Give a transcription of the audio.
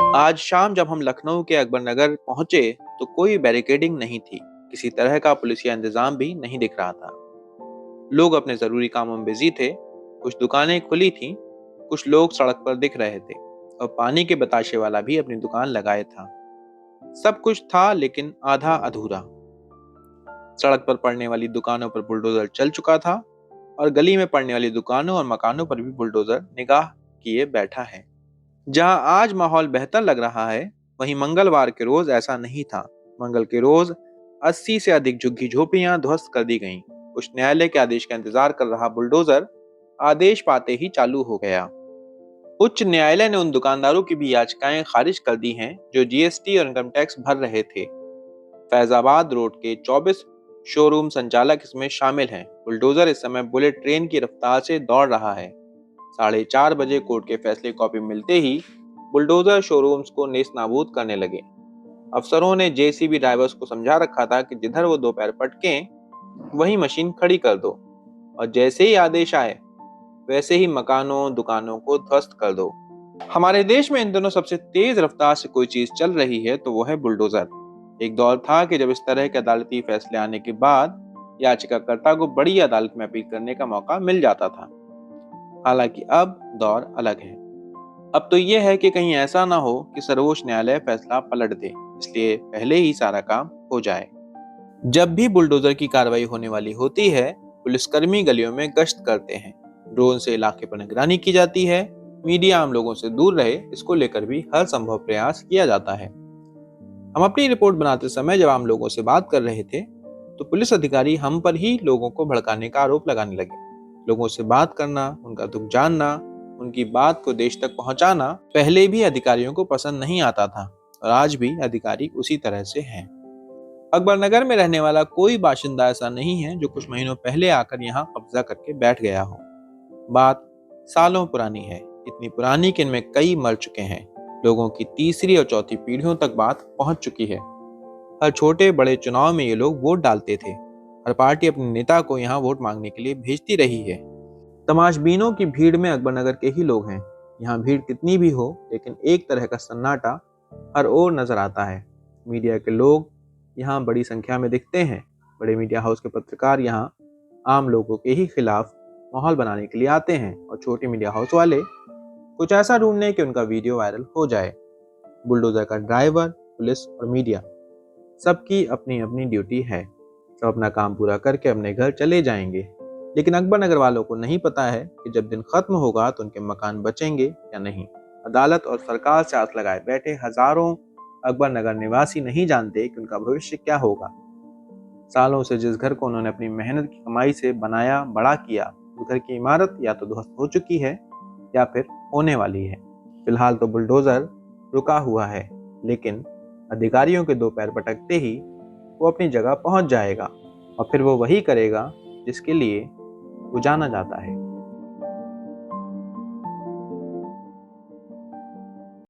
आज शाम जब हम लखनऊ के अकबर नगर पहुंचे तो कोई बैरिकेडिंग नहीं थी। किसी तरह का पुलिसिया इंतजाम भी नहीं दिख रहा था। लोग अपने जरूरी कामों में बिजी थे। कुछ दुकानें खुली थीं, कुछ लोग सड़क पर दिख रहे थे और पानी के बताशे वाला भी अपनी दुकान लगाए था। सब कुछ था लेकिन आधा अधूरा। सड़क पर पड़ने वाली दुकानों पर बुलडोजर चल चुका था और गली में पड़ने वाली दुकानों और मकानों पर भी बुलडोजर निगाह किए बैठा है। जहां आज माहौल बेहतर लग रहा है, वहीं मंगलवार के रोज ऐसा नहीं था। मंगल के रोज 80 से अधिक झुग्गी झोपड़ियां ध्वस्त कर दी गईं। उच्च न्यायालय के आदेश का इंतजार कर रहा बुलडोजर आदेश पाते ही चालू हो गया। उच्च न्यायालय ने उन दुकानदारों की भी याचिकाएं खारिज कर दी हैं जो जीएसटी और इनकम टैक्स भर रहे थे। फैजाबाद रोड के 24 शोरूम संचालक इसमें शामिल हैं। बुलडोजर इस समय बुलेट ट्रेन की रफ्तार से दौड़ रहा है। 4:30 बजे कोर्ट के फैसले की कॉपी मिलते ही बुलडोजर शोरूम्स को नेस्तनाबूद करने लगे। अफसरों ने जेसीबी ड्राइवर्स को समझा रखा था कि जिधर वो दो पैर पटकें वहीं मशीन खड़ी कर दो, और जैसे ही आदेश आए वैसे ही मकानों दुकानों को ध्वस्त कर दो। हमारे देश में इन दिनों सबसे तेज रफ्तार से कोई चीज चल रही है तो वो है बुलडोजर। एक दौर था कि जब इस तरह के अदालती फैसले आने के बाद याचिकाकर्ता को बड़ी अदालत में अपील करने का मौका मिल जाता था। हालांकि अब दौर अलग है। अब तो यह है कि कहीं ऐसा ना हो कि सर्वोच्च न्यायालय फैसला पलट दे, इसलिए पहले ही सारा काम हो जाए। जब भी बुलडोजर की कार्रवाई होने वाली होती है, पुलिसकर्मी गलियों में गश्त करते हैं। ड्रोन से इलाके पर निगरानी की जाती है। मीडिया आम लोगों से दूर रहे, इसको लेकर भी हर संभव प्रयास किया जाता है। हम अपनी रिपोर्ट बनाते समय जब आम लोगों से बात कर रहे थे तो पुलिस अधिकारी हम पर ही लोगों को भड़काने का आरोप लगाने लगे। लोगों से बात करना, उनका दुख जानना, उनकी बात को देश तक पहुंचाना पहले भी अधिकारियों को पसंद नहीं आता था, और आज भी अधिकारी उसी तरह से हैं। अकबर नगर में रहने वाला कोई बाशिंदा ऐसा नहीं है जो कुछ महीनों पहले आकर यहाँ कब्जा करके बैठ गया हो। बात सालों पुरानी है, इतनी पुरानी कि इनमें कई मर चुके हैं। लोगों की तीसरी और चौथी पीढ़ियों तक बात पहुंच चुकी है। हर छोटे बड़े चुनाव में ये लोग वोट डालते थे। हर पार्टी अपने नेता को यहाँ वोट मांगने के लिए भेजती रही है। तमाशबीनों की भीड़ में अकबर नगर के ही लोग हैं। यहाँ भीड़ कितनी भी हो, लेकिन एक तरह का सन्नाटा हर ओर नजर आता है। मीडिया के लोग यहाँ बड़ी संख्या में दिखते हैं। बड़े मीडिया हाउस के पत्रकार यहाँ आम लोगों के ही खिलाफ माहौल बनाने के लिए आते हैं, और छोटे मीडिया हाउस वाले कुछ ऐसा ढूंढने कि उनका वीडियो वायरल हो जाए। बुलडोजर का ड्राइवर, पुलिस और मीडिया, सबकी अपनी अपनी ड्यूटी है। सब अपना काम पूरा करके अपने घर चले जाएंगे, लेकिन अकबर नगर वालों को नहीं पता है कि जब दिन खत्म होगा तो उनके मकान बचेंगे या नहीं। अदालत और सरकार से आस लगाए बैठे हजारों अकबर नगर निवासी नहीं जानते कि उनका भविष्य क्या होगा। सालों से जिस घर को उन्होंने अपनी मेहनत की कमाई से बनाया बड़ा किया, उस घर की इमारत या तो ध्वस्त हो चुकी है या फिर होने वाली है। फिलहाल तो बुलडोजर रुका हुआ है, लेकिन अधिकारियों के दो पैर पटकते ही वो अपनी जगह पहुंच जाएगा, और फिर वो वही करेगा जिसके लिए वो जाना जाता है।